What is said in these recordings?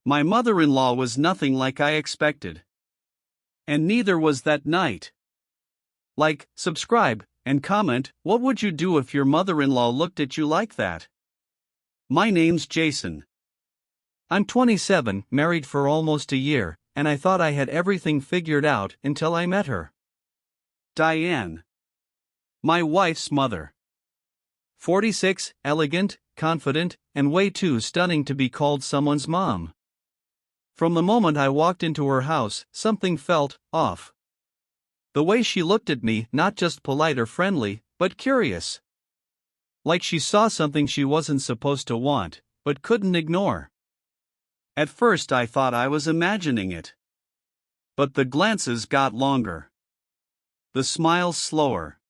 My mother-in-law was nothing like I expected. And neither was that night. Like, subscribe, and comment. What would you do if your mother-in-law looked at you like that? My name's Jason. I'm 27, married for almost a year, and I thought I had everything figured out until I met her. Diane. My wife's mother. 46, elegant, confident, and way too stunning to be called someone's mom. From the moment I walked into her house, something felt off. The way she looked at me, not just polite or friendly, but curious. Like she saw something she wasn't supposed to want, but couldn't ignore. At first I thought I was imagining it. But the glances got longer. The smiles slower.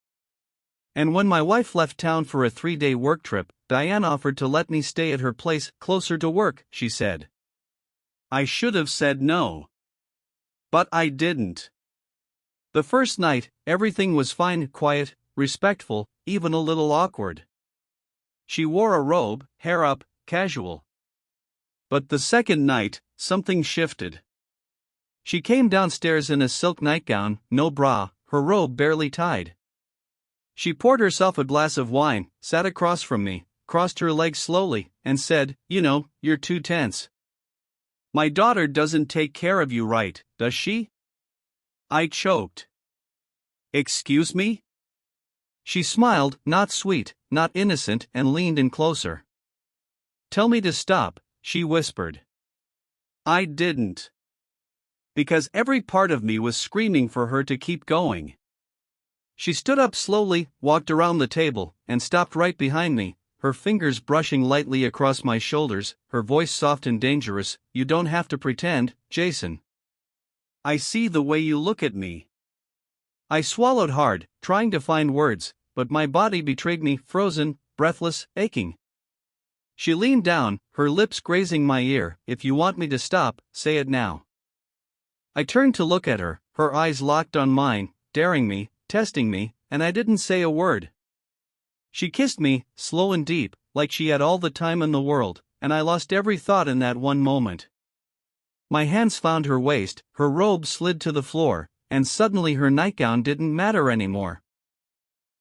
And when my wife left town for a 3-day work trip, Diane offered to let me stay at her place, closer to work, she said. I should have said no. But I didn't. The first night, everything was fine, quiet, respectful, even a little awkward. She wore a robe, hair up, casual. But the second night, something shifted. She came downstairs in a silk nightgown, no bra, her robe barely tied. She poured herself a glass of wine, sat across from me, crossed her legs slowly, and said, "You know, you're too tense. My daughter doesn't take care of you right, does she?" I choked. Excuse me? She smiled, not sweet, not innocent, and leaned in closer. "Tell me to stop," she whispered. I didn't. Because every part of me was screaming for her to keep going. She stood up slowly, walked around the table, and stopped right behind me, her fingers brushing lightly across my shoulders, her voice soft and dangerous. "You don't have to pretend, Jason. I see the way you look at me." I swallowed hard, trying to find words, but my body betrayed me, frozen, breathless, aching. She leaned down, her lips grazing my ear. "If you want me to stop, say it now." I turned to look at her, her eyes locked on mine, daring me, testing me, and I didn't say a word. She kissed me, slow and deep, like she had all the time in the world, and I lost every thought in that one moment. My hands found her waist, her robe slid to the floor, and suddenly her nightgown didn't matter anymore.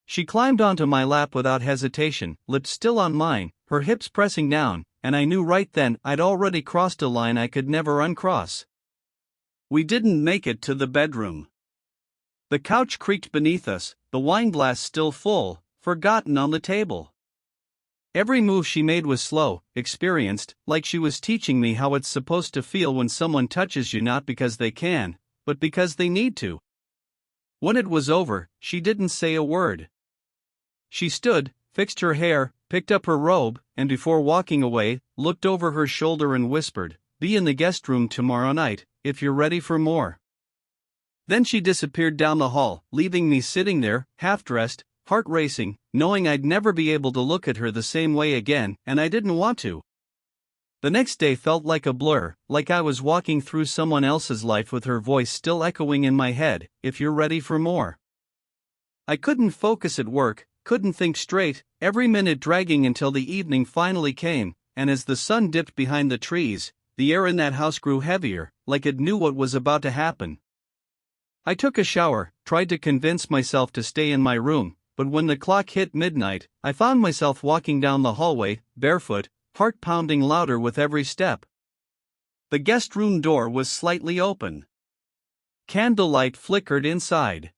She climbed onto my lap without hesitation, lips still on mine, her hips pressing down, and I knew right then I'd already crossed a line I could never uncross. We didn't make it to the bedroom. The couch creaked beneath us, the wineglass still full, forgotten on the table. Every move she made was slow, experienced, like she was teaching me how it's supposed to feel when someone touches you not because they can, but because they need to. When it was over, she didn't say a word. She stood, fixed her hair, picked up her robe, and before walking away, looked over her shoulder and whispered, "Be in the guest room tomorrow night, if you're ready for more." Then she disappeared down the hall, leaving me sitting there, half-dressed, heart racing, knowing I'd never be able to look at her the same way again, and I didn't want to. The next day felt like a blur, like I was walking through someone else's life with her voice still echoing in my head, "If you're ready for more." I couldn't focus at work, couldn't think straight, every minute dragging until the evening finally came, and as the sun dipped behind the trees, the air in that house grew heavier, like it knew what was about to happen. I took a shower, tried to convince myself to stay in my room, but when the clock hit midnight, I found myself walking down the hallway, barefoot, heart pounding louder with every step. The guest room door was slightly open. Candlelight flickered inside.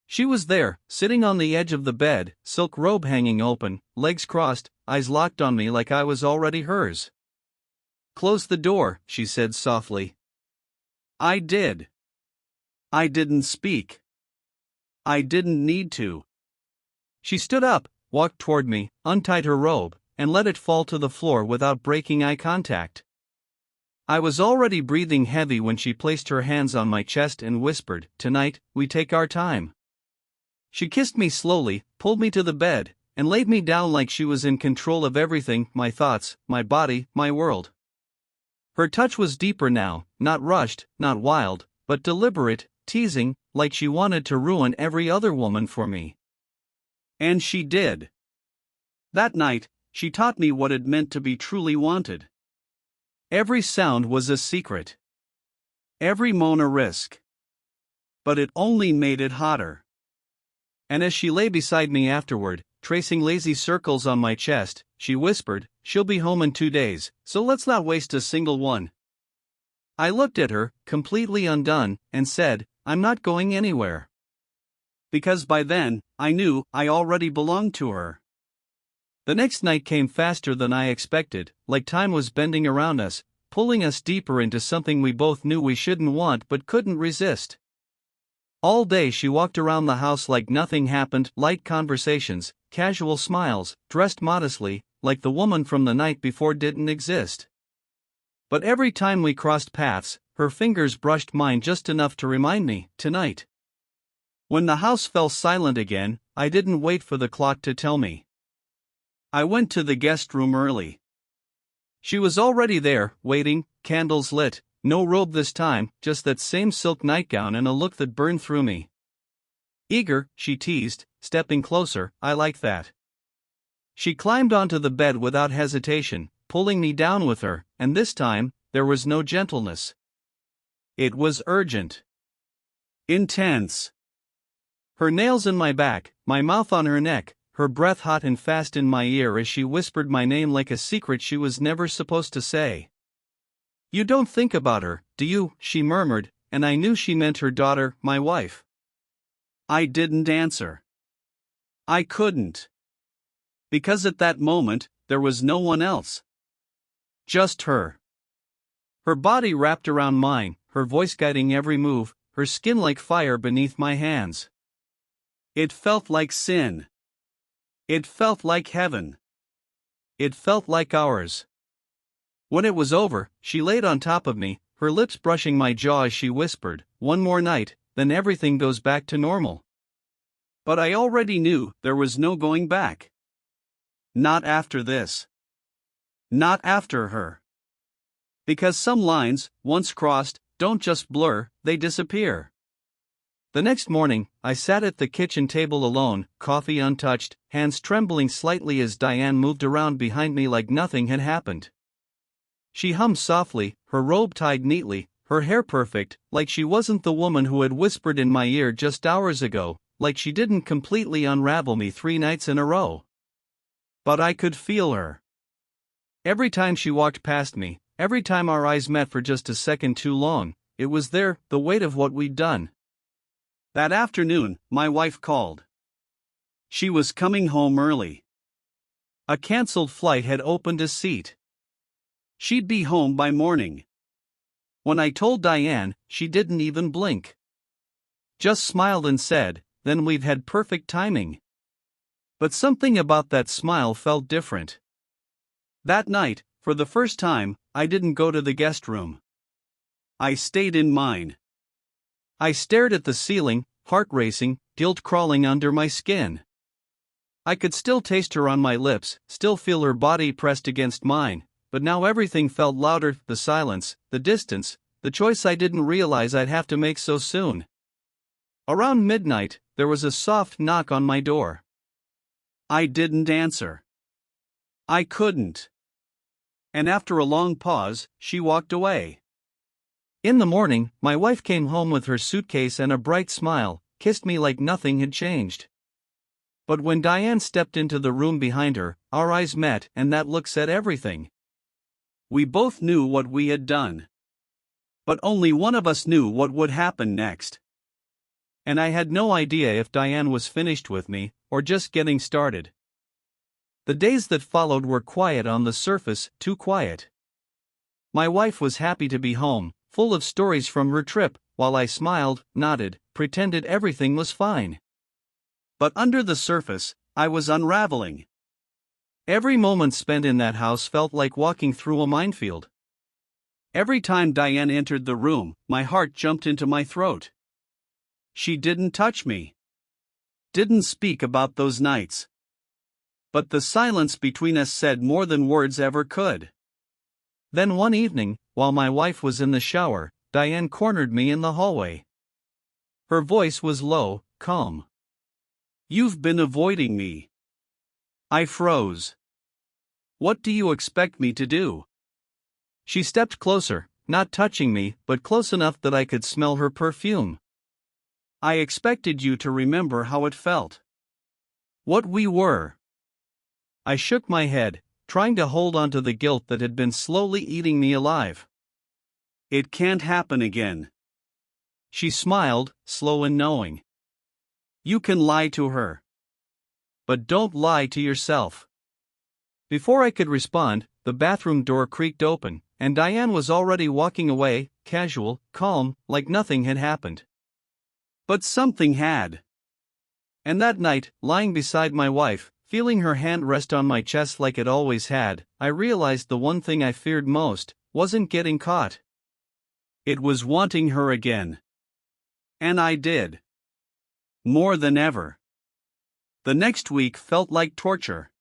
She was there, sitting on the edge of the bed, silk robe hanging open, legs crossed, eyes locked on me like I was already hers. "Close the door," she said softly. I did. I didn't speak. I didn't need to. She stood up, walked toward me, untied her robe, and let it fall to the floor without breaking eye contact. I was already breathing heavy when she placed her hands on my chest and whispered, "Tonight, we take our time." She kissed me slowly, pulled me to the bed, and laid me down like she was in control of everything, my thoughts, my body, my world. Her touch was deeper now, not rushed, not wild, but deliberate, teasing, like she wanted to ruin every other woman for me. And she did. That night, she taught me what it meant to be truly wanted. Every sound was a secret. Every moan a risk. But it only made it hotter. And as she lay beside me afterward, tracing lazy circles on my chest, she whispered, "She'll be home in 2 days, so let's not waste a single one." I looked at her, completely undone, and said, "I'm not going anywhere." Because by then, I knew I already belonged to her. The next night came faster than I expected, like time was bending around us, pulling us deeper into something we both knew we shouldn't want but couldn't resist. All day she walked around the house like nothing happened, light conversations, casual smiles, dressed modestly, like the woman from the night before didn't exist. But every time we crossed paths, her fingers brushed mine just enough to remind me, tonight. When the house fell silent again, I didn't wait for the clock to tell me. I went to the guest room early. She was already there, waiting, candles lit, no robe this time, just that same silk nightgown and a look that burned through me. "Eager," she teased, stepping closer, "I like that." She climbed onto the bed without hesitation, pulling me down with her, and this time, there was no gentleness. It was urgent. Intense. Her nails in my back, my mouth on her neck, her breath hot and fast in my ear as she whispered my name like a secret she was never supposed to say. "You don't think about her, do you?" she murmured, and I knew she meant her daughter, my wife. I didn't answer. I couldn't. Because at that moment, there was no one else. Just her. Her body wrapped around mine, her voice guiding every move, her skin like fire beneath my hands. It felt like sin. It felt like heaven. It felt like ours. When it was over, she laid on top of me, her lips brushing my jaw as she whispered, "One more night, then everything goes back to normal." But I already knew there was no going back. Not after this. Not after her. Because some lines, once crossed, don't just blur, they disappear. The next morning, I sat at the kitchen table alone, coffee untouched, hands trembling slightly as Diane moved around behind me like nothing had happened. She hummed softly, her robe tied neatly, her hair perfect, like she wasn't the woman who had whispered in my ear just hours ago, like she didn't completely unravel me 3 nights in a row. But I could feel her. Every time she walked past me, every time our eyes met for just a second too long, it was there, the weight of what we'd done. That afternoon, my wife called. She was coming home early. A cancelled flight had opened a seat. She'd be home by morning. When I told Diane, she didn't even blink. Just smiled and said, "Then we've had perfect timing." But something about that smile felt different. That night, for the first time, I didn't go to the guest room. I stayed in mine. I stared at the ceiling, heart racing, guilt crawling under my skin. I could still taste her on my lips, still feel her body pressed against mine. But now everything felt louder, the silence, the distance, the choice I didn't realize I'd have to make so soon. Around midnight, there was a soft knock on my door. I didn't answer. I couldn't. And after a long pause, she walked away. In the morning, my wife came home with her suitcase and a bright smile, kissed me like nothing had changed. But when Diane stepped into the room behind her, our eyes met, and that look said everything. We both knew what we had done. But only one of us knew what would happen next. And I had no idea if Diane was finished with me, or just getting started. The days that followed were quiet on the surface, too quiet. My wife was happy to be home, full of stories from her trip, while I smiled, nodded, pretended everything was fine. But under the surface, I was unraveling. Every moment spent in that house felt like walking through a minefield. Every time Diane entered the room, my heart jumped into my throat. She didn't touch me. Didn't speak about those nights. But the silence between us said more than words ever could. Then one evening, while my wife was in the shower, Diane cornered me in the hallway. Her voice was low, calm. "You've been avoiding me." I froze. "What do you expect me to do?" She stepped closer, not touching me, but close enough that I could smell her perfume. I expected you to remember how it felt. What we were. I shook my head, trying to hold on to the guilt that had been slowly eating me alive. It can't happen again. She smiled, slow and knowing. You can lie to her. But don't lie to yourself. Before I could respond, the bathroom door creaked open, and Diane was already walking away, casual, calm, like nothing had happened. But something had. And that night, lying beside my wife, feeling her hand rest on my chest like it always had, I realized the one thing I feared most wasn't getting caught. It was wanting her again. And I did. More than ever. The next week felt like torture.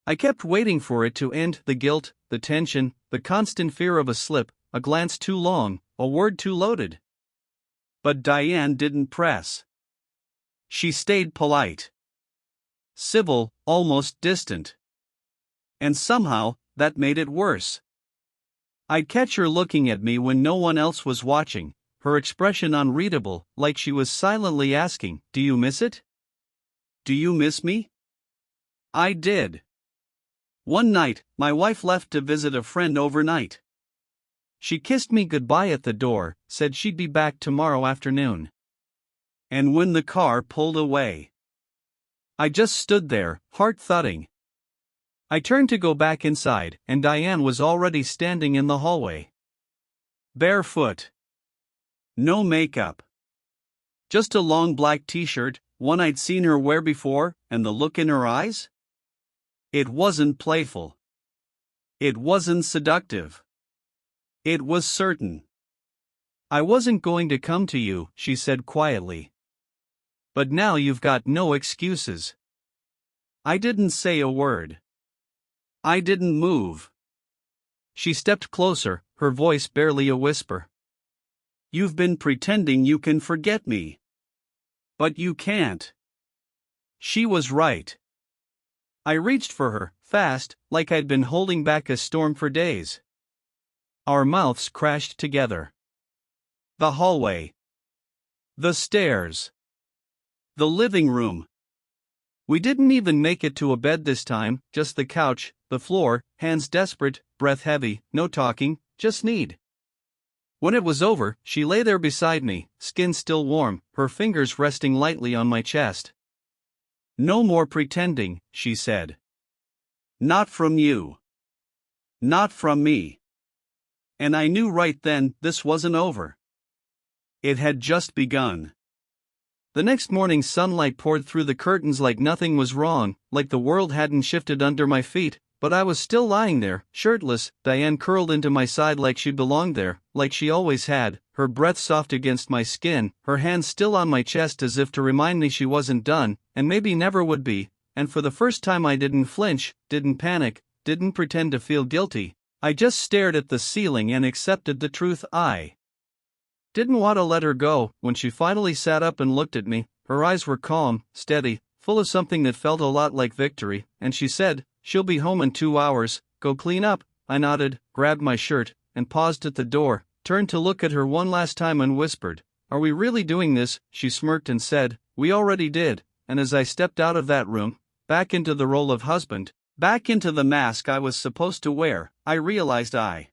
I kept waiting for it to end, the guilt, the tension, the constant fear of a slip, a glance too long, a word too loaded. But Diane didn't press. She stayed polite. Civil, almost distant. And somehow, that made it worse. I'd catch her looking at me when no one else was watching, her expression unreadable, like she was silently asking, "Do you miss it? Do you miss me?" I did. One night, my wife left to visit a friend overnight. She kissed me goodbye at the door, said she'd be back tomorrow afternoon. And when the car pulled away, I just stood there, heart thudding. I turned to go back inside, and Diane was already standing in the hallway. Barefoot. No makeup. Just a long black t-shirt, one I'd seen her wear before, and the look in her eyes? It wasn't playful. It wasn't seductive. It was certain. "I wasn't going to come to you," she said quietly. "But now you've got no excuses." I didn't say a word. I didn't move. She stepped closer, her voice barely a whisper. "You've been pretending you can forget me. But you can't." She was right. I reached for her, fast, like I'd been holding back a storm for days. Our mouths crashed together. The hallway. The stairs. The living room. We didn't even make it to a bed this time, just the couch, the floor, hands desperate, breath heavy, no talking, just need. When it was over, she lay there beside me, skin still warm, her fingers resting lightly on my chest. "No more pretending," she said. "Not from you. Not from me." And I knew right then this wasn't over. It had just begun. The next morning sunlight poured through the curtains like nothing was wrong, like the world hadn't shifted under my feet, but I was still lying there, shirtless, Diane curled into my side like she belonged there, like she always had, her breath soft against my skin, her hands still on my chest as if to remind me she wasn't done, and maybe never would be, and for the first time I didn't flinch, didn't panic, didn't pretend to feel guilty, I just stared at the ceiling and accepted the truth. I didn't want to let her go. When she finally sat up and looked at me, her eyes were calm, steady, full of something that felt a lot like victory, and she said, "She'll be home in 2 hours, go clean up." I nodded, grabbed my shirt, and paused at the door, turned to look at her one last time and whispered, "Are we really doing this?" She smirked and said, "We already did," and as I stepped out of that room, back into the role of husband, back into the mask I was supposed to wear, I realized I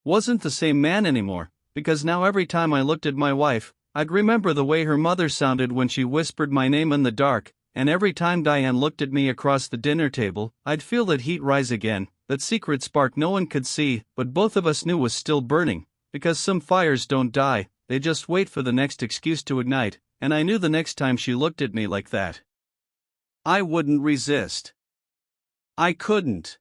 wasn't the same man anymore, because now every time I looked at my wife, I'd remember the way her mother sounded when she whispered my name in the dark, and every time Diane looked at me across the dinner table, I'd feel that heat rise again, that secret spark no one could see, but both of us knew was still burning, because some fires don't die, they just wait for the next excuse to ignite, and I knew the next time she looked at me like that, I wouldn't resist. I couldn't.